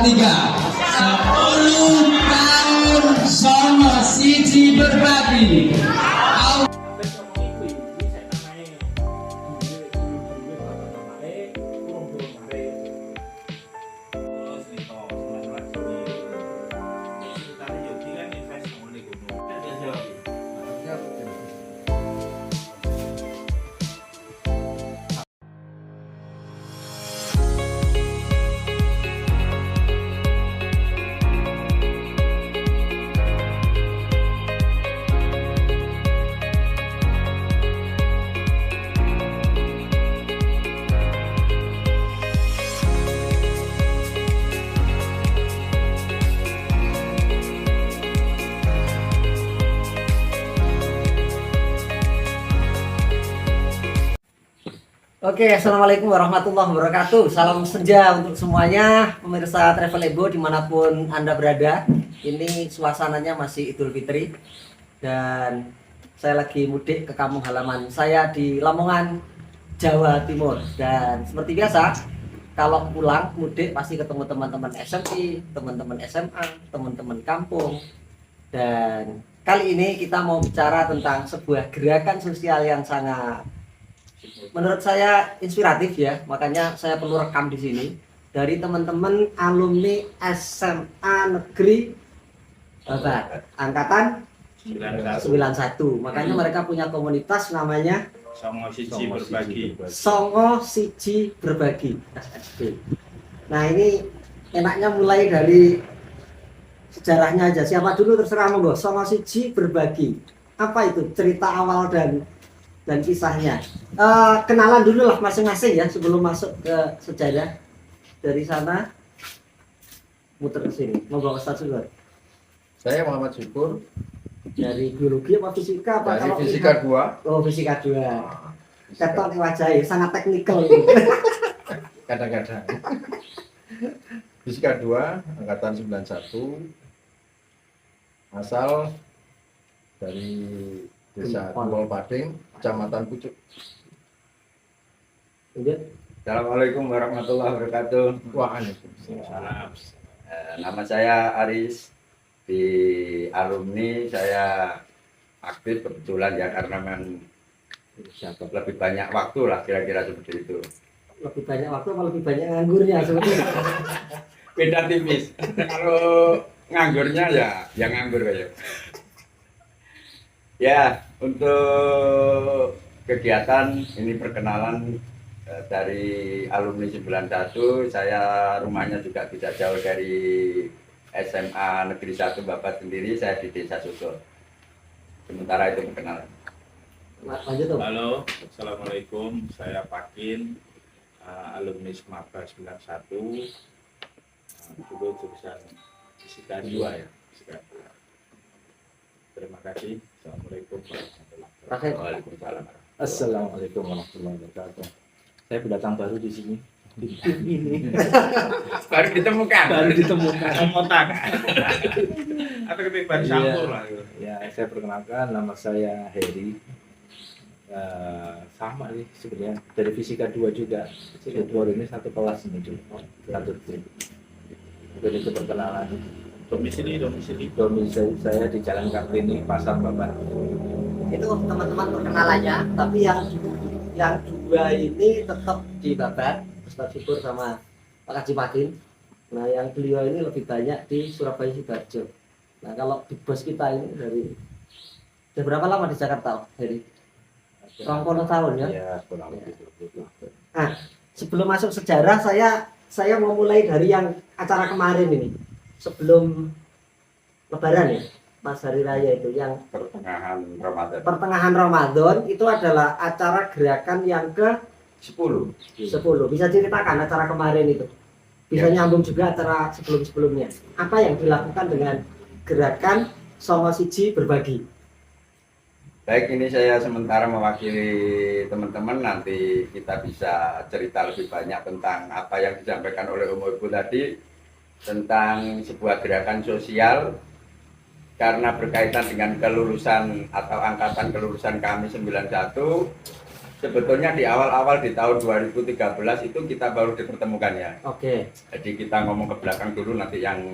3. 10 tahun sama siji berbagi. Oke, assalamualaikum warahmatullahi wabarakatuh. Salam senja untuk semuanya pemirsa Travel Ebo dimanapun Anda berada. Ini suasananya masih Idul Fitri dan saya lagi mudik ke kampung halaman saya di Lamongan, Jawa Timur. Dan seperti biasa, kalau pulang mudik pasti ketemu teman-teman SMI, teman-teman SMA, teman-teman kampung. Dan kali ini kita mau bicara tentang sebuah gerakan sosial yang sangat menurut saya inspiratif ya, makanya saya perlu rekam di sini dari teman-teman alumni SMA Negeri Babat angkatan 91. Makanya mereka punya komunitas namanya Songo Siji Berbagi. Songo Siji Berbagi SSB. Nah, ini enaknya mulai dari sejarahnya aja. Siapa dulu terserah monggo. Songo Siji Berbagi. Apa itu cerita awal dan kisahnya? Kenalan dulu lah masing-masing ya sebelum masuk ke sejarah. Dari sana muter ke sini. Monggo Ustaz Syukur. Saya Muhammad Syukur Dari biologi apa fisika apa? dari Fisika 2. Oh, fisika 2. Ketok nih wajahnya sangat teknikal. Kadang-kadang. Fisika 2 angkatan 91. Asal dari Desa Kumpul Pading, Kecamatan Pucuk. Assalamualaikum warahmatullahi wabarakatuh. Waalaikumsalam. Nama saya Aris. Di alumni saya aktif kebetulan ya karena memang lebih banyak waktu lah kira-kira seperti itu. Lebih banyak waktu apa lebih banyak nganggurnya sebetulnya? Beda tipis. Kalau nganggurnya ya nganggur kayak. Ya, untuk kegiatan ini perkenalan dari alumni 91, saya rumahnya juga tidak jauh dari SMA Negeri 1 Babat sendiri, saya di Desa Susur. Sementara itu perkenalan. Lanjut tuh. Halo, assalamualaikum. Saya Pakin, alumni Semaba 91. Dulu jurusan Fisika 2 ya. Fisika 2. Terima kasih. Assalamualaikum warahmatullahi wabarakatuh. Waalaikumsalam. Assalamualaikum warahmatullahi wabarakatuh. Saya pendatang baru di sini. Di tim ini Baru ditemukan. Otak. Atau ketik baru campur lah. Ya, saya perkenalkan, nama saya Heri. Sama nih sebenarnya dari Fisika 2 juga. Fisika 2 ini satu kelas ini juga. Satu tim. Jadi itu perkenalan. Domisili. Domisili saya di Jalan Kartini, Pasar Babat. Itu teman-teman perkenalannya, tapi yang dua ini tetap di Babat, Ustaz Syukur sama Pak Haji Pakin. Nah, yang beliau ini lebih banyak di Surabaya Sidoarjo. Nah, kalau di bos kita ini sudah berapa lama di Jakarta, Heri? 20 tahun ya? Ya, kurang lebih itu. Nah, sebelum masuk sejarah, saya mau mulai dari yang acara kemarin ini. Sebelum Lebaran ya, Mas Hari Raya itu yang pertengahan Ramadan itu adalah acara gerakan yang ke 10. Bisa ceritakan acara kemarin itu? Bisa nyambung juga acara sebelum-sebelumnya. Apa yang dilakukan dengan gerakan Songo Siji Berbagi? Baik, ini saya sementara mewakili teman-teman, nanti kita bisa cerita lebih banyak tentang apa yang disampaikan oleh Ibu tadi tentang sebuah gerakan sosial karena berkaitan dengan kelulusan atau angkatan kelulusan kami 91 sebetulnya di awal-awal di tahun 2013 itu kita baru dipertemukan ya. Oke. Jadi kita ngomong ke belakang dulu, nanti yang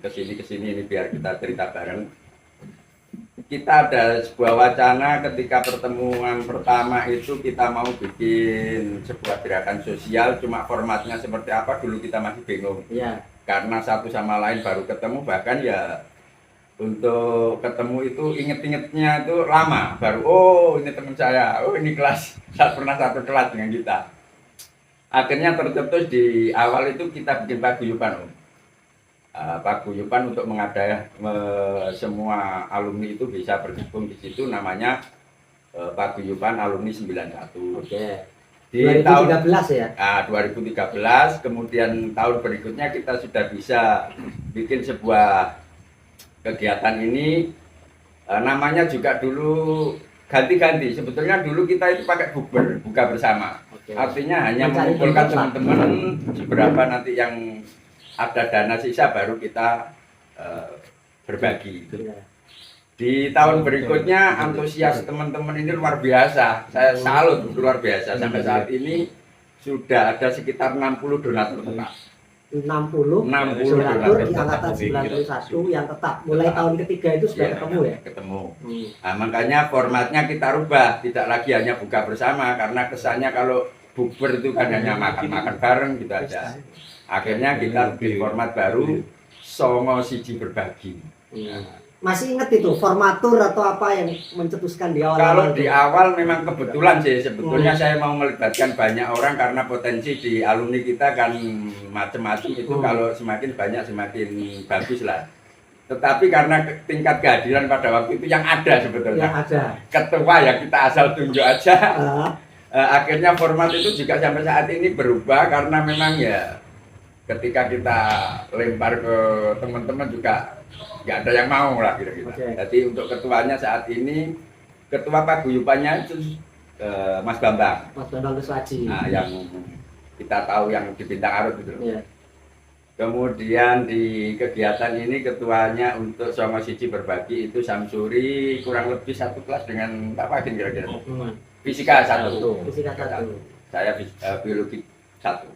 kesini ini biar kita cerita bareng. Kita ada sebuah wacana ketika pertemuan pertama itu kita mau bikin sebuah gerakan sosial, cuma formatnya seperti apa dulu kita masih bingung. Iya. Karena satu sama lain baru ketemu, bahkan ya untuk ketemu itu inget-ingetnya itu lama, baru oh ini teman saya, oh ini kelas, saya pernah satu kelas dengan kita. Akhirnya tercetus di awal itu kita bikin paguyuban, Om. Paguyuban untuk mengadai semua alumni itu bisa bergabung di situ, namanya Paguyuban Alumni 91. Oke. Di 2013 tahun ya. 2013, kemudian tahun berikutnya kita sudah bisa bikin sebuah kegiatan ini, namanya juga dulu ganti-ganti. Sebetulnya dulu kita itu pakai bukber, buka bersama. Oke. Artinya hanya Mencari mengumpulkan tempat. teman-teman seberapa nanti yang ada dana sisa baru kita berbagi. Iya. Di tahun berikutnya antusias teman-teman ini luar biasa. Saya salut luar biasa. Sampai saat ini sudah ada sekitar 60 donatur tetap. 60 donatur di angkatan 91 yang tetap. Mulai tahun ketiga itu sudah Iya, ketemu ya. ketemu. Hmm. Nah, makanya formatnya kita rubah, tidak lagi hanya buka bersama, karena kesannya kalau bukber itu kan hanya makan-makan bareng gitu aja. Akhirnya kita bikin format baru, songo siji berbagi. Masih ingat itu formatur atau apa yang mencetuskan di awal? Kalau di awal memang kebetulan sih, sebetulnya saya mau melibatkan banyak orang karena potensi di alumni kita kan macam-macam itu, kalau semakin banyak semakin bagus lah. Tetapi karena tingkat kehadiran pada waktu itu yang ada sebetulnya, Yang ada. ketua ya kita asal tunjuk aja. Ah, Akhirnya format itu juga sampai saat ini berubah karena memang ya ketika kita lempar ke teman-teman juga nggak ada yang mau lah kira-kira. Oke. Jadi untuk ketuanya saat ini, ketua paguyubannya itu Mas Bambang. Mas Bambang Keswaji. Nah, yang kita tahu yang di Bintang Arut itu. Iya. Kemudian di kegiatan ini ketuanya untuk Songo Siji Berbagi itu Samsuri, kurang lebih satu kelas dengan Pak Pagin kira-kira. Fisika 1. Fisika 1. Saya biologi 1.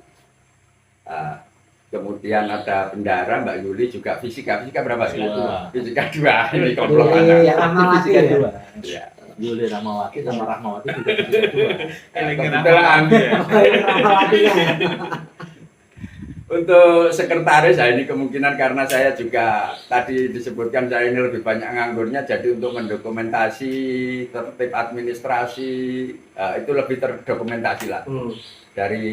Kemudian ada bendara Mbak Yuli juga fisika berapa sih? Fisika 2. Ini komplot Iya, anak. Rahmawati Fisika ya. 2. Ya. Yuli Rahmawati sama Rahmawati juga fisika 2. Kebetulan Oh, ini Rahmawatinya ya. untuk sekretaris, nah ini kemungkinan karena saya juga tadi disebutkan saya ini lebih banyak nganggurnya, jadi untuk mendokumentasi tertib administrasi itu lebih terdokumentasi lah. Dari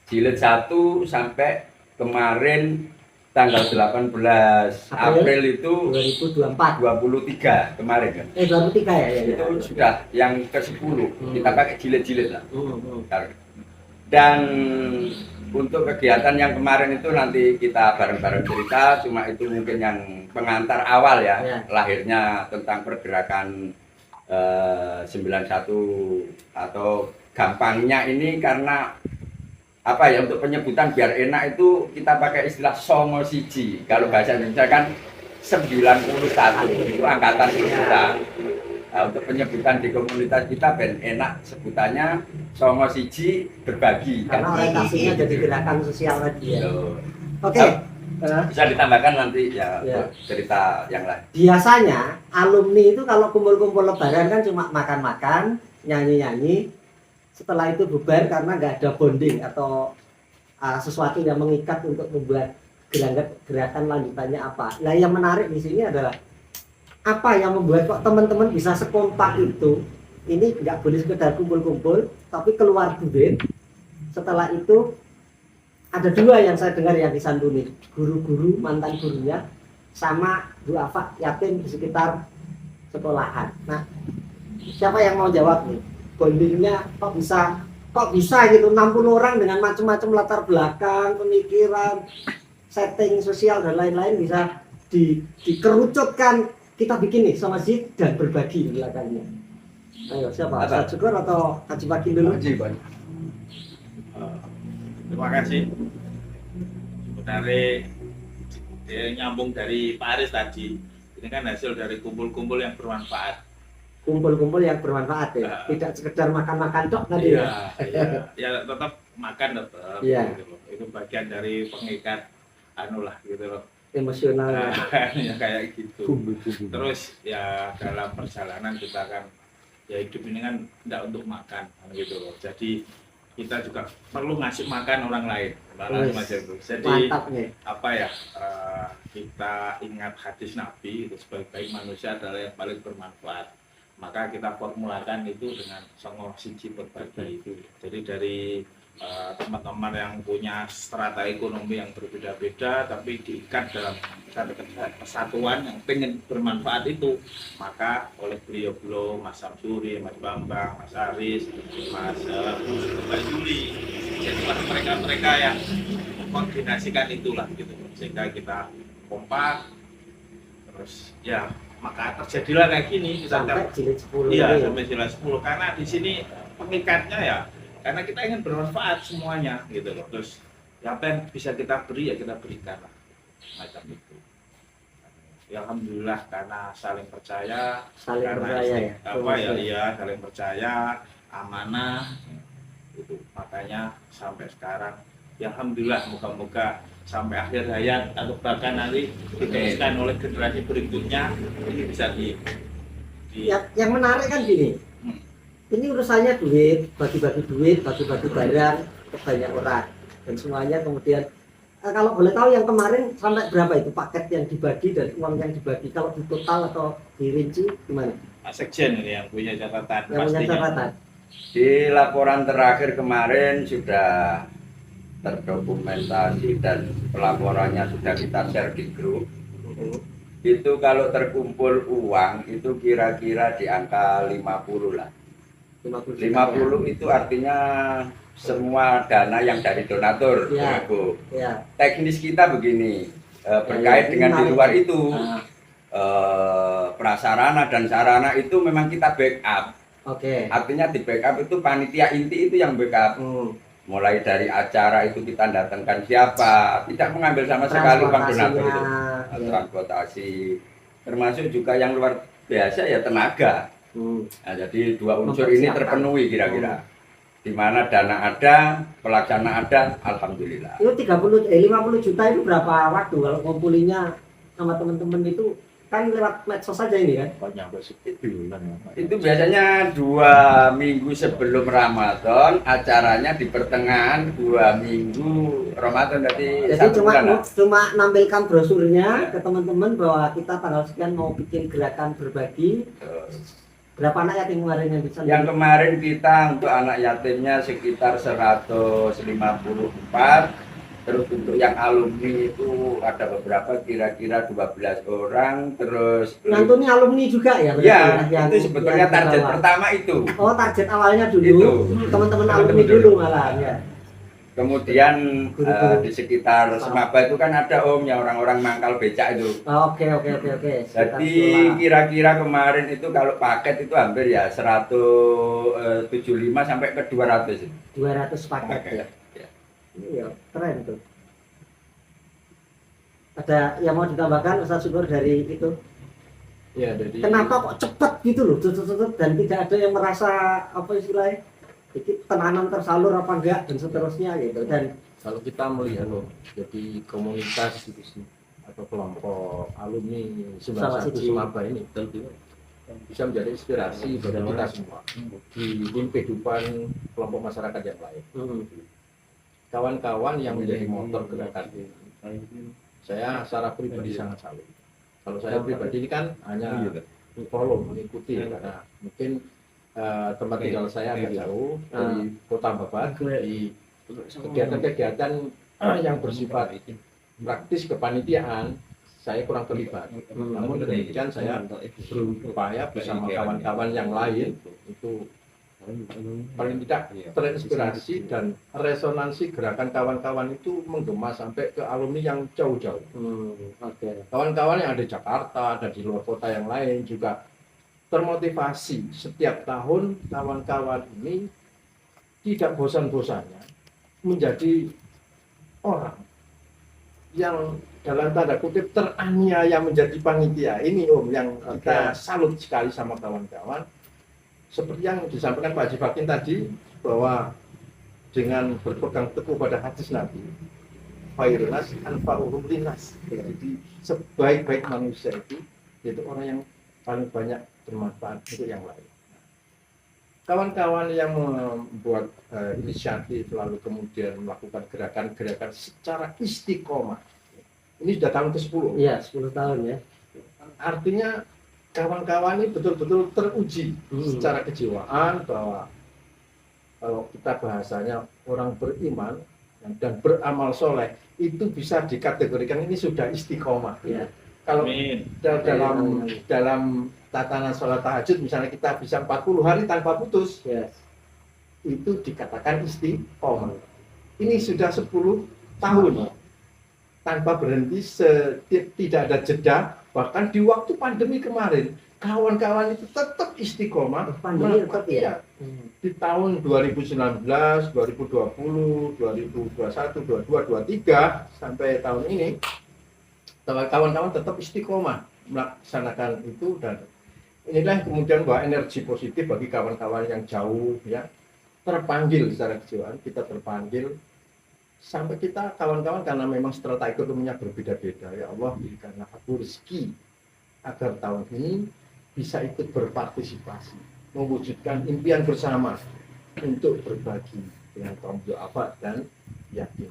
jilid 1 sampai kemarin tanggal 18 April itu 2024. 23 kemarin kan. 23 ya, ya. Itu sudah yang ke-10. Kita pakai jilid-jilid lah. Hmm. Dan untuk kegiatan yang kemarin itu nanti kita bareng-bareng cerita, cuma itu mungkin yang pengantar awal ya, Ya. lahirnya tentang pergerakan 91 atau gampangnya ini karena apa ya, untuk penyebutan biar enak itu kita pakai istilah Songo Siji. Kalau bahasa Indonesia kan 91 itu angkatan kita. Nah, untuk penyebutan di komunitas kita ben enak sebutannya Songo Siji Berbagi. Karena orientasinya jadi gerakan sosial tadi ya. Loh. Oke. Bisa ditambahkan nanti ya, Ya. untuk cerita yang lain. Biasanya alumni itu kalau kumpul-kumpul lebaran kan cuma makan-makan, nyanyi-nyanyi. Setelah itu bubar karena nggak ada bonding atau sesuatu yang mengikat untuk membuat gerakan lanjutannya apa. Nah, yang menarik di sini adalah apa yang membuat kok teman-teman bisa sekompak itu. Ini nggak boleh sekedar kumpul-kumpul, tapi keluar duit. Setelah itu ada dua yang saya dengar yang disantuni, guru-guru, mantan gurunya, sama duafa yatim di sekitar sekolahan. Nah, siapa yang mau jawab nih? Bondingnya kok bisa gitu 60 orang dengan macam-macam latar belakang, pemikiran, setting sosial dan lain-lain bisa dikerucutkan. Kita bikin nih sama Zid dan berbagi di belakangnya. Ayo siapa? Ustaz Syukur atau Haji Bakin dulu? Terima kasih. Dari nyambung dari Pak Aris tadi, ini kan hasil dari kumpul-kumpul yang bermanfaat. kumpul-kumpul yang bermanfaat ya, tidak sekedar makan-makan tok tadi Iya, ya. ya tetap makan tetap Iya. gitu loh. Itu bagian dari pengikat anu lah gitu loh. Emosional ya. Ya kayak gitu. Terus ya dalam perjalanan kita kan ya hidup ini kan enggak untuk makan kan gitu loh. Jadi kita juga perlu ngasih makan orang lain. Wes, Mas Heru. Jadi Mantap nih. apa ya kita ingat hadis Nabi itu sebaik-baik manusia adalah yang paling bermanfaat, maka kita formulakan itu dengan songo siji berbagi itu. Jadi dari teman-teman yang punya strata ekonomi yang berbeda-beda tapi diikat dalam satu kesatuan yang pengen bermanfaat itu, maka oleh beliau-beliau Mas Samsuri, Mas Bambang, Mas Aris, Mas Mbak Juli, jadi mereka-mereka yang mengkoordinasikan itulah gitu, sehingga kita kompak terus ya maka terjadilah kayak gini Sampai jilid 10 iya ini. sampai jelas 10 karena di sini pengikatnya ya karena kita ingin bermanfaat semuanya gitu loh. Terus ya apa yang bisa kita beri ya kita berikan lah macam itu ya, alhamdulillah karena saling percaya, Saling karena percaya ya. apa ya, iya saling percaya, amanah itu, makanya sampai sekarang ya alhamdulillah, moga-moga sampai akhir hayat atau bahkan nanti diteruskan oleh generasi berikutnya ini bisa Yang menarik kan gini. Ini urusannya duit, bagi-bagi duit, bagi-bagi barang ke banyak orang, dan semuanya kemudian kalau boleh tahu yang kemarin sampai berapa itu paket yang dibagi dan uang yang dibagi, kalau di total atau dirinci gimana? Pak Sekjen ini yang punya catatan Yang punya pastinya. catatan. Di laporan terakhir kemarin sudah terdokumentasi dan pelaporannya sudah kita share di grup. Itu kalau terkumpul uang itu kira-kira di angka 50 lah. 50 itu artinya semua dana yang dari donatur. Ya. Bu. Ya. Teknis kita begini, berkait dengan di luar itu prasarana dan sarana itu memang kita backup. Oke. Artinya di backup itu panitia inti itu yang backup. Mulai dari acara itu kita datangkan siapa, tidak mengambil sama sekali uang donatur itu. Transportasi, termasuk juga yang luar biasa ya tenaga. Nah, jadi dua unsur ini terpenuhi kira-kira. Di mana dana ada, pelaksana ada, alhamdulillah. Itu 50 juta itu berapa waktu kalau ngumpulinya sama teman-teman itu? Kan lewat medsos saja ini kan? Kok nyampe segitu kan? Itu biasanya 2 minggu sebelum Ramadan, acaranya di pertengahan 2 minggu Ramadan. Jadi satu cuma bulan lah. cuma nampilkan brosurnya ke teman-teman bahwa kita tanggal sekian mau bikin gerakan berbagi. Berapa anak yatim kemarin yang bisa? Yang kemarin kita untuk anak yatimnya sekitar 154. Terus untuk yang alumni itu ada beberapa, kira-kira 12 orang. Terus Nyantuni alumni juga ya? ya, Yang, itu sebetulnya target pertama itu. Oh, target awalnya dulu, Itu. teman-teman Teman-teman alumni dulu dulu. malah ya. Kemudian Guru-guru. di sekitar Semaba itu kan ada omnya, orang-orang mangkal becak itu. Oh, Oke. Sekitar Jadi sekolah. kira-kira kemarin itu kalau paket itu hampir ya 175 sampai ke 200. 200 paket ya. Ya. Iya, keren tuh. Ada yang mau ditambahkan Ustaz Syukur dari itu? Ya, jadi Kenapa kok cepat gitu loh, dan tidak ada yang merasa apa istilahnya? Jadi tenanan tersalur apa enggak dan seterusnya gitu. Dan kalau kita melihat loh, jadi komunitas gitu sih atau kelompok alumni Sama 91 siji. Semaba ini bisa menjadi inspirasi bagi kita semua di kehidupan kelompok masyarakat yang lain. Kawan-kawan yang menjadi motor gerakan ini, saya secara pribadi sangat salut. Kalau saya pribadi ini kan hanya follow, mengikuti karena mungkin tempat tinggal saya agak jauh dari kota Babat, di kegiatan-kegiatan yang bersifat praktis kepanitiaan saya kurang terlibat. Namun demikian saya berupaya bersama kawan-kawan yang lain itu paling tidak terinspirasi dan resonansi gerakan kawan-kawan itu menggema sampai ke alumni yang jauh-jauh. Kawan-kawan yang ada di Jakarta dan di luar kota yang lain juga termotivasi. Setiap tahun kawan-kawan ini tidak bosan-bosannya menjadi orang yang dalam tanda kutip teraniaya menjadi panitia. Ini Om yang kita salut sekali sama kawan-kawan. seperti yang disampaikan Pak Haji Fakin tadi, bahwa dengan berpegang teguh pada hadis Nabi, khairun nas anfa'uhum linnas. Jadi sebaik-baik manusia itu orang yang paling banyak bermanfaat untuk yang lain. Kawan-kawan yang membuat inisiatif lalu kemudian melakukan gerakan-gerakan secara istiqomah, ini sudah tahun ke-10. Iya, 10 tahun ya. Artinya kawan-kawan ini betul-betul teruji secara kejiwaan, bahwa kalau kita bahasanya orang beriman dan beramal soleh itu bisa dikategorikan ini sudah istiqomah. Iya. Kalau Amin. dalam tatanan sholat tahajud misalnya kita bisa 40 hari tanpa putus, Yes. itu dikatakan istiqomah. Ini sudah 10 tahun tanpa berhenti, tidak ada jeda. Bahkan di waktu pandemi kemarin kawan-kawan itu tetap istiqomah. Pandemi tetap ya? Di tahun 2019, 2020, 2021, 22, 23 sampai tahun ini kawan-kawan tetap istiqomah melaksanakan itu, dan inilah kemudian bahwa energi positif bagi kawan-kawan yang jauh ya, terpanggil secara kejiwaan, kita terpanggil sampai kita kawan-kawan karena memang strata ekonominya berbeda-beda, ya Allah berikanlah aku rezeki agar tahun ini bisa ikut berpartisipasi mewujudkan impian bersama untuk berbagi dengan kaum du'afa dan yatim.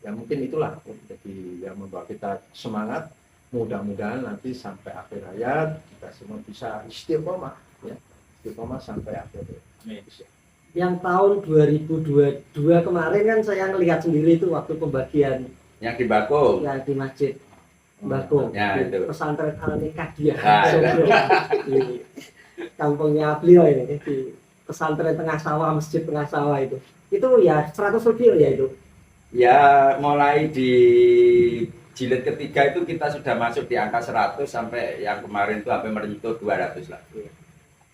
Ya mungkin itulah jadi yang membawa kita semangat. Mudah-mudahan nanti sampai akhir hayat kita semua bisa istiqomah ya, istiqomah sampai akhir hayat. Yang tahun 2022 kemarin kan saya ngelihat sendiri itu waktu pembagian Yang di Bako. ya di masjid Bako, Ya, di itu. pesantren Al-Nikahiyah Ah, di kampungnya beliau ini, di pesantren tengah sawah, masjid tengah sawah itu ya 100 lebih ya itu. Ya mulai di jilid ketiga itu kita sudah masuk di angka 100 sampai yang kemarin itu sampai menyentuh 200 lah.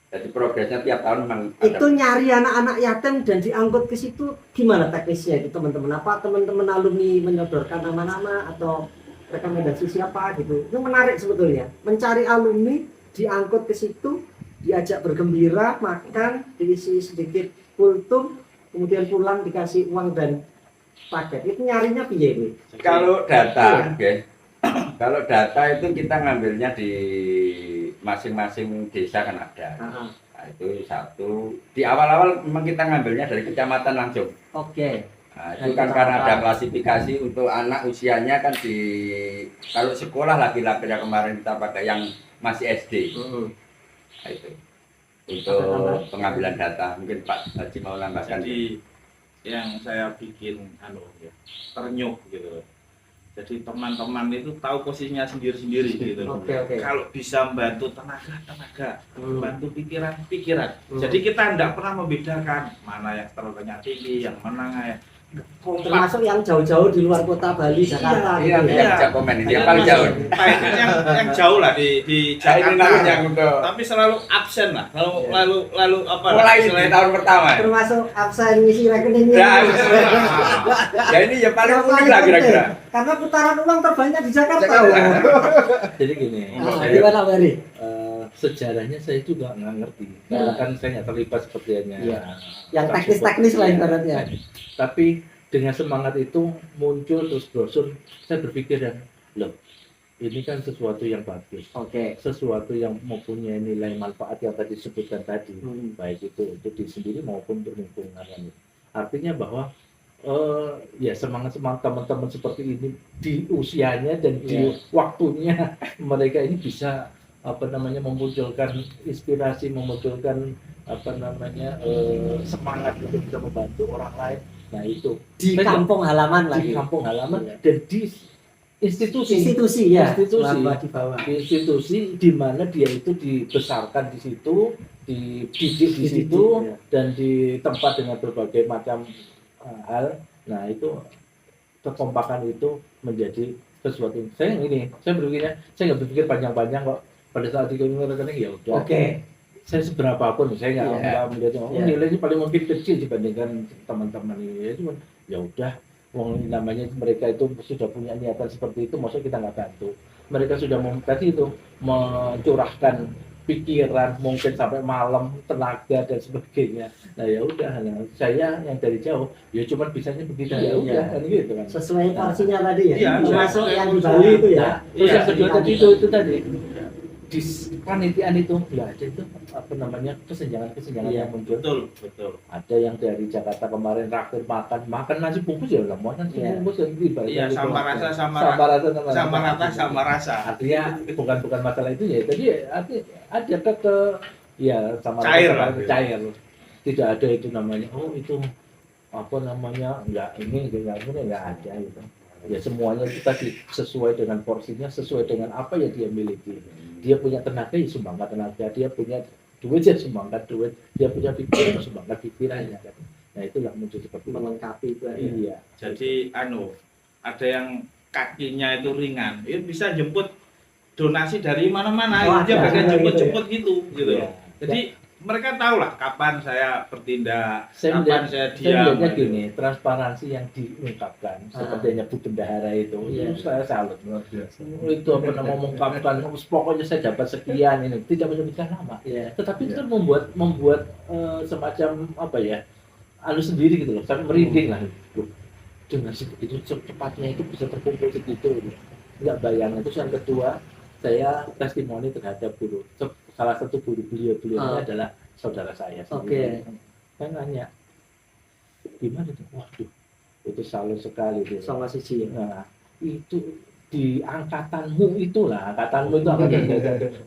Jadi progresnya tiap tahun memang ada. Itu nyari anak-anak yatim dan diangkut ke situ gimana teknisnya itu teman-teman? Apa teman-teman alumni menyodorkan nama-nama atau rekomendasi siapa gitu? Itu menarik sebetulnya. Mencari alumni, diangkut ke situ, diajak bergembira, makan, diisi sedikit kultum, kemudian pulang dikasih uang dan paket. Itu nyarinya piye ini? Kalau data, oke. Kalau data itu kita ngambilnya di masing-masing desa kan ada. Aha. Nah, itu satu. Di awal-awal memang kita ngambilnya dari kecamatan langsung. Oke. Nah, itu kan karena ada klasifikasi untuk anak usianya kan di kalau sekolah laki-laki yang kemarin kita pakai yang masih SD. Nah, itu untuk pengambilan data. Mungkin Pak Haji mau nambahkan. Jadi yang saya bikin ya, ternyuh gitu. Jadi teman-teman itu tahu posisinya sendiri-sendiri gitu. Oke. Kalau bisa membantu tenaga, bantu pikiran. Jadi kita tidak pernah membedakan mana yang terurannya tinggi, yang menengah ya. Termasuk yang jauh-jauh di luar kota Bali, Jakarta. Iya, gitu iya, ya. bisa komen ini yang paling jauh. yang jauh lah di Ini Jakarta. yang untuk Tapi selalu absen lah. Lalu apa? mulai di istilahnya? tahun pertama. Termasuk absen ngisi rekeningnya. Ya, ya ini yang paling unik lah kira-kira. Karena putaran uang terbanyak di Jakarta. Jadi gini, Gimana Bari? sejarahnya saya juga nggak ngerti, karena kan saya nggak terlibat sepertinya. Iya. Yang teknis-teknis lah ibaratnya. Tapi dengan semangat itu muncul terus brosur, saya berpikir loh, ini kan sesuatu yang bagus, Oke. sesuatu yang mempunyai nilai manfaat yang tadi disebutkan tadi, baik itu untuk diri sendiri maupun untuk lingkungan. Artinya bahwa ya semangat teman-teman seperti ini di usianya dan di waktunya mereka ini bisa memunculkan inspirasi, memunculkan semangat untuk bisa membantu orang lain. Nah itu Di kampung halaman lagi. di kampung halaman dan di institusi ya. Institusi. Selama di bawah. di institusi di mana dia itu dibesarkan di situ, dididik di situ, ya. dan di tempat dengan berbagai macam hal. Nah itu kekompakan itu menjadi sesuatu. Saya berpikirnya, saya nggak berpikir panjang-panjang kok. Pada saat itu rekening ya udah. Oke. Saya seberapapun saya nggak melihat nilainya paling mungkin kecil dibandingkan teman-teman ini. Ya cuma ya udah. Wong namanya mereka itu sudah punya niatan seperti itu, maksudnya kita nggak bantu. Mereka sudah tadi itu mencurahkan pikiran, mungkin sampai malam, tenaga dan sebagainya. Nah ya udah, nah, saya yang dari jauh, ya cuman bisanya begitu ya udah, kan gitu kan. Sesuai porsinya tadi ya. Iya, Termasuk sesuai yang di porsinya. Bali itu ya. Nah, terus Iya, yang kedua iya. tadi itu tadi di panitiaan itu nggak ada itu apa namanya kesenjangan Iya, yang muncul. Betul. Ada yang dari Jakarta kemarin traktir makan nasi bungkus ya lah, mau nasi Iya. bungkus yang tiba. Iya, sama rasa sama rata sama rasa. Artinya bukan masalah itu ya. Jadi artinya ada ya sama Cair rasa lah. cair. Tidak ada itu namanya itu apa namanya nggak ini nggak ada gitu. Ya semuanya itu tadi sesuai dengan porsinya, sesuai dengan apa yang dia miliki. Dia punya tenaga ya sumbangkan tenaga, dia punya duit ya sumbangkan duit, dia punya pikiran ya sumbangkan pikirannya kan. Nah itulah muncul seperti itu. Melengkapi itu. Iya. Jadi ada yang kakinya itu ringan, itu bisa jemput donasi dari mana-mana, Oh, dia ada. bagian Gitu jemput-jemput gitu Iya. Jadi mereka tahu lah kapan saya bertindak, Saya kapan saya diam. melihatnya gitu. gini, transparansi yang diungkapkan seperti yang Bu Bendahara itu saya salut. Itu apa namanya mengungkapkan pokoknya saya dapat sekian ini, tidak menyebutkan nama. Iya. Tetapi itu kan membuat semacam apa ya, sendiri gitu loh, sampai merinding lah. Loh, dengan segitu cepatnya itu bisa terkumpul segitu. Nggak bayang. Terus yang kedua, saya testimoni terhadap guru. Salah satu guru beliau ini adalah saudara saya sendiri. Saya nanya, gimana tuh? Waduh, itu salut sekali tuh. Sama siji. Nah, itu di angkatanmu itulah, angkatanmu itu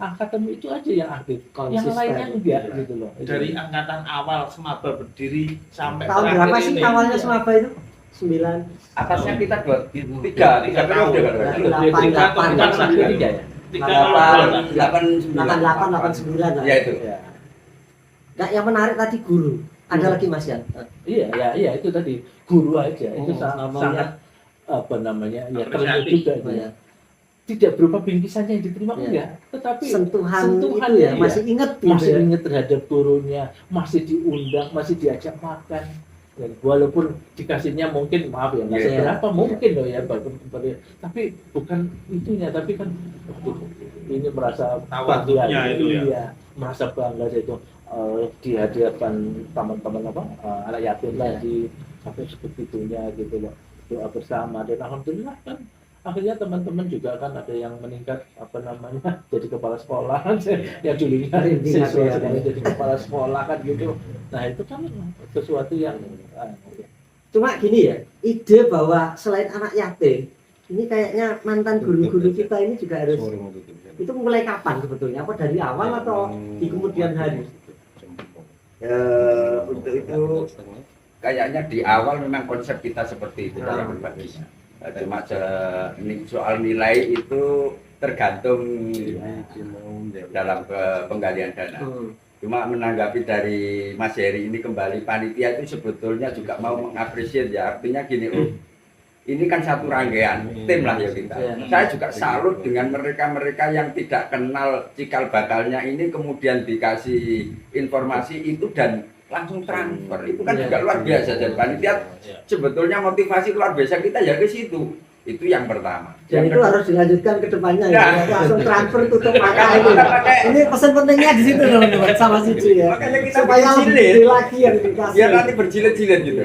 angkatanmu itu aja yang aktif, yang lainnya enggak gitu loh. Dari angkatan awal Semaba berdiri sampai Tahun terakhir berapa sih ini. awalnya Semaba itu? 9. Atasnya kita tiga periode kan. Tiga ya. 88, 89 lah. Ya itu. Ya. Nggak, yang menarik tadi guru. Ada lagi Mas Yan? Iya itu tadi guru aja itu sangat apa namanya ya terlihat juga itu ya. Tidak berupa bingkisannya yang diterima enggak, tetapi sentuhan itu iya. ya, masih inget gitu masih ya. ingat terhadap gurunya, masih diundang, masih diajak makan. Ya, walaupun dikasihnya mungkin maaf ya nggak Iya. seberapa mungkin loh ya tapi bukan itunya, tapi kan waduh, ini merasa Tawaduknya bangga itu ya. iya, merasa bangga itu di hadapan teman-teman anak yatim tadi sampai sebegitunya gitu loh, doa bersama dan alhamdulillah kan akhirnya teman-teman juga kan ada yang meningkat apa namanya jadi kepala sekolah yang dulunya siswa sekarang jadi kepala sekolah kan gitu. Nah itu kan sesuatu yang Cuma gini ya, ide bahwa selain anak yatim, ini kayaknya mantan guru-guru kita ini juga harus, itu mulai kapan sebetulnya? Apa dari awal atau di kemudian hari? Untuk itu kayaknya di awal memang konsep kita seperti itu dalam berbagi. Cuma soal nilai itu tergantung dalam penggalian dana. Cuma menanggapi dari Mas Heri ini kembali, panitia itu sebetulnya juga mau mengapresiasi ya, artinya gini, ini kan satu rangkaian tim lah ya kita. Saya juga salut dengan mereka-mereka yang tidak kenal cikal bakalnya ini, kemudian dikasih informasi itu dan langsung transfer, itu kan juga luar biasa. Dan panitia sebetulnya motivasi luar biasa kita ya ke situ. Itu yang pertama. Dan yang itu harus dilanjutkan ke depannya ya. Langsung transfer tutup mata Makanya itu. kita pakai- Ini pesan pentingnya di situ teman-teman sama Cici ya. Makanya kita Supaya bikin lebih jilid. gede lagi yang dikasih. Biar nanti berjilid-jilid gitu.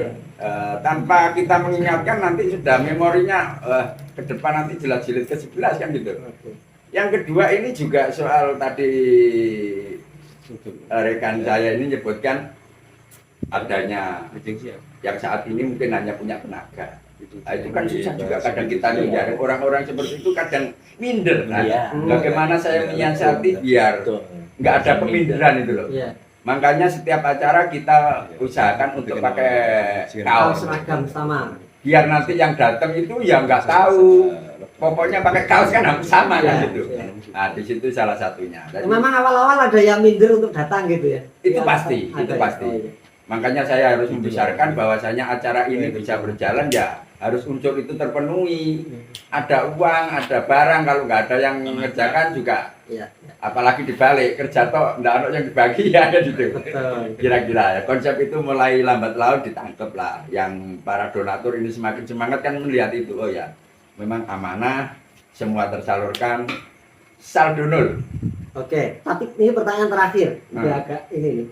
Tanpa kita mengingatkan nanti sudah memorinya ke depan nanti jilid-jilid ke-11 kan gitu. Yang kedua ini juga soal tadi rekan saya ini menyebutkan adanya yang saat ini mungkin hanya punya tenaga. Nah, itu kan susah juga kadang kita menjaring orang-orang seperti itu kadang minder. Nah, Iya. bagaimana saya menyiasati biar nggak ada peminderan itu loh. Iya. Makanya setiap acara kita usahakan untuk pakai Kaos kaos. seragam sama. Biar nanti yang datang itu ya nggak tahu. Pokoknya pakai kaos kan hampir sama kan Iya, gitu. iya. Nah di situ salah satunya. Jadi, Memang awal-awal ada yang minder untuk datang gitu ya. itu Yang pasti, ada itu ya? pasti. Oh, iya. Makanya saya harus membesarkan bahwasanya acara ini bisa berjalan ya harus unsur itu terpenuhi. Ada uang, ada barang, kalau nggak ada yang mengerjakan juga. Iya. Apalagi dibalik kerja toh nggak ada yang dibagi ya gitu. Betul. Kira-kira ya konsep itu mulai lambat laun ditangkap lah. Yang para donatur ini semakin semangat kan melihat itu. Oh ya, memang amanah, semua tersalurkan, saldo nol. Oke, tapi ini pertanyaan terakhir, udah Hmm. agak ini nih.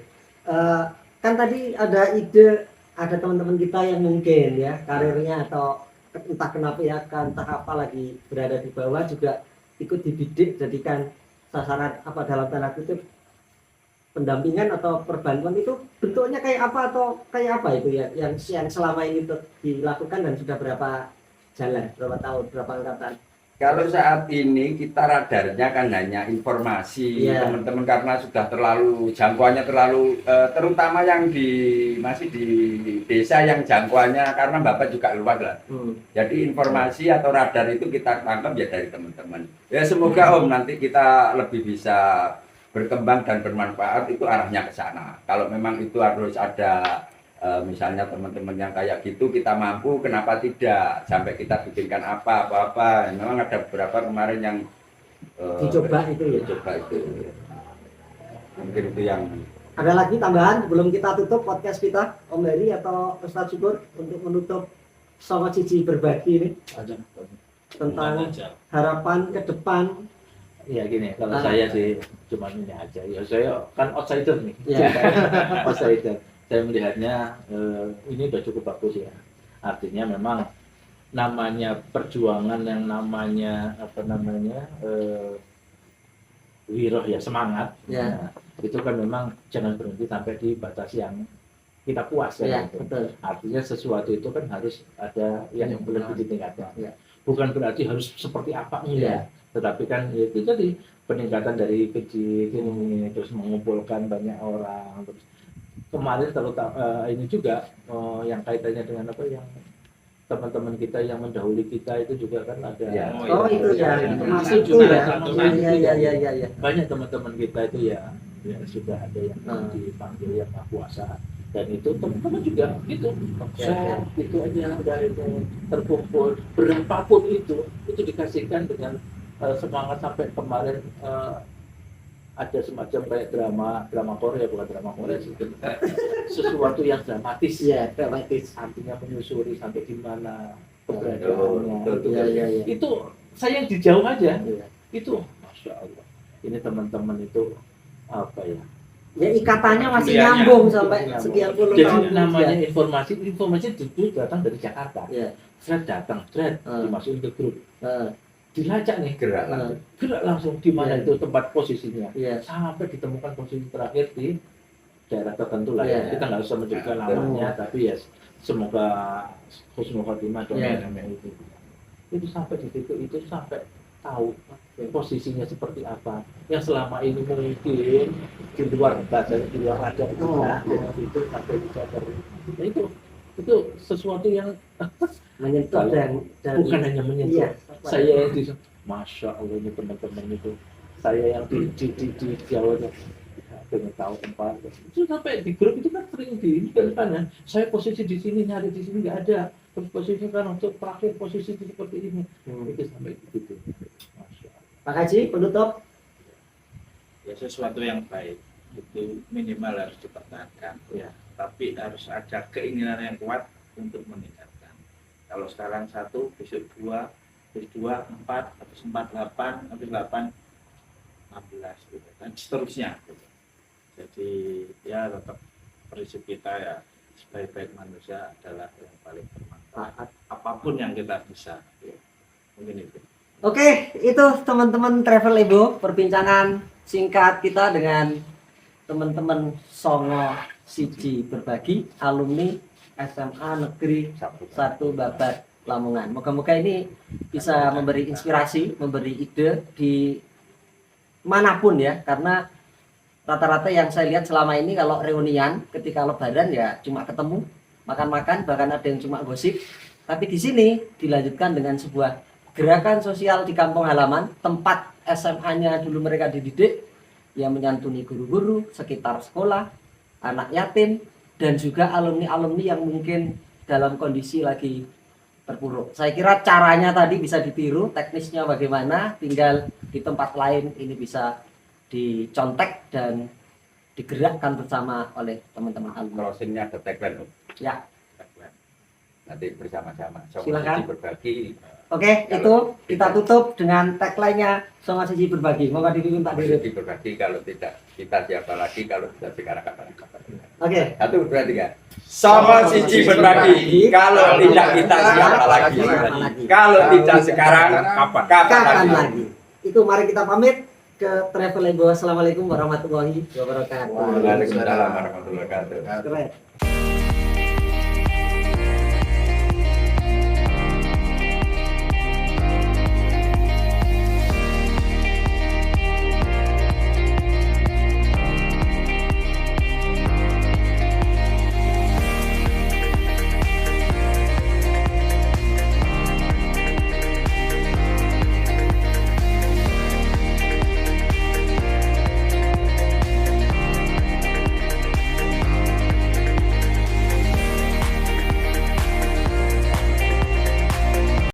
Kan tadi ada ide, ada teman-teman kita yang mungkin ya karirnya atau entah kenapa ya, kan entah apa lagi berada di bawah juga ikut dididik jadikan sasaran apa dalam tanda kutip pendampingan atau perbantuan itu bentuknya kayak apa atau kayak apa itu ya yang selama ini dilakukan dan sudah berapa jalan, berapa tahun, berapa angkatan? Kalau saat ini kita radarnya kan hanya informasi Iya. teman-teman karena sudah terlalu jangkauannya terlalu terutama yang masih di desa yang jangkauannya karena Bapak juga luas lah. Jadi informasi atau radar itu kita tangkap ya dari teman-teman. Ya semoga Om nanti kita lebih bisa berkembang dan bermanfaat itu arahnya ke sana. Kalau memang itu harus ada misalnya teman-teman yang kayak gitu kita mampu, kenapa tidak sampai kita bikinkan apa-apa. Memang ada beberapa kemarin yang Dicoba itu ya. dicoba itu. Mungkin itu yang Ada lagi tambahan sebelum kita tutup podcast kita, Om Heri atau Ustadz Syukur untuk menutup sama Cici berbagi ini tentang harapan ke depan. Ya gini, kalau Ah. saya sih cuma ini aja. Ya saya kan outsider nih. Ya. Outsider. Saya melihatnya ini udah cukup bagus ya. Artinya memang namanya perjuangan yang namanya apa namanya wiroh ya semangat. Ya. Nah, itu kan memang jangan berhenti sampai di batas yang kita puas Ya, ya. Gitu. betul. Artinya sesuatu itu kan harus ada yang belum ditingkatkan. Ya. Bukan berarti harus seperti apa Ya. enggak. Tetapi kan ya, itu tadi peningkatan dari kecil ini terus mengumpulkan banyak orang. Terus kemarin terutama ini juga yang kaitannya dengan apa yang teman-teman kita yang mendahului kita itu juga kan ada. Ya. Oh itu ya, Ya, termasuk itu itu ya. satu Iya. banyak teman-teman kita itu ya sudah ada yang Hmm. dipanggil yang maha kuasa dan itu teman-teman juga gitu Oke, share itu aja udah itu terkumpul berapapun itu dikasihkan dengan semangat sampai kemarin ada semacam kayak drama Korea bukan drama Korea sih sesuatu yang dramatis Iya, dramatis. artinya menyusuri sampai di mana Betul, keberadaannya betul. Iya. itu saya yang di jauh aja Iya. itu masya Allah ini teman-teman itu apa ya Ya ikatannya masih Kuliahnya. nyambung sampai Nyambung. sekian puluh jadi tahun. namanya informasi itu datang dari Jakarta Iya. thread datang dimasukin ke grup Heeh. dilacak nih gerak. gerak langsung di mana Iya. itu tempat posisinya Iya. sampai ditemukan posisi terakhir di daerah tertentu lah Iya. ya. Kita nggak usah menyebutkan Iya. namanya tapi ya semoga husnul khotimah dong Iya. itu sampai di situ itu sampai tahu posisinya seperti apa yang selama ini mungkin di luar badan di luar radar itu sampai disadari nah, itu sesuatu yang Menyentuh dan bukan hanya menyentuh Iya. saya yang di masya Allah ini teman-teman itu saya yang di Jawa pengen tahu tempat itu sampai di grup itu kan sering di kan saya posisi di sini nyari di sini nggak ada terus posisi kan untuk terakhir posisi seperti ini itu sampai gitu masya Allah. Pak Haji penutup. Ya sesuatu yang baik itu minimal harus dipertahankan Ya. tapi harus ada keinginan yang kuat untuk meningkatkan. Kalau sekarang 1, besok 2, habis 2, 4, habis 4, 8, habis 8, 16 gitu. Dan seterusnya gitu. Jadi ya tetap prinsip kita ya sebaik-baik manusia adalah yang paling bermanfaat apapun yang kita bisa ya. Mungkin itu. Oke, itu teman-teman Travel Lebo perbincangan singkat kita dengan teman-teman Songo Siji Berbagi alumni SMA Negeri 1 Babat Lamongan. Moga-moga ini bisa memberi inspirasi, memberi ide di manapun ya, karena rata-rata yang saya lihat selama ini kalau reunian ketika lebaran ya cuma ketemu, makan-makan, bahkan ada yang cuma gosip. Tapi di sini dilanjutkan dengan sebuah gerakan sosial di kampung halaman, tempat SMA-nya dulu mereka dididik, yang menyantuni guru-guru sekitar sekolah, anak yatim, dan juga alumni-alumni yang mungkin dalam kondisi lagi terpuruk. Saya kira caranya tadi bisa ditiru, teknisnya bagaimana, tinggal di tempat lain ini bisa dicontek dan digerakkan bersama oleh teman-teman alumni. Closingnya ada tagline. Ya, nanti bersama-sama. Songo Silakan. siji berbagi. Oke, itu kita tutup dengan tagline-nya Songo Siji Berbagi. Monggo dipimpin Pak Dirut. Siji berbagi, kalau tidak kita siapa lagi, kalau tidak sekarang kapan-kapan. Oke. 1, 2, 3. Songo siji berbagi. Kalau tidak kita siapa lagi? Kalau tidak sekarang, kapan Kapan lagi? lagi? Itu mari kita pamit ke Travel Ego. Assalamualaikum warahmatullahi wabarakatuh. Waalaikumsalam warahmatullahi wabarakatuh. Keren.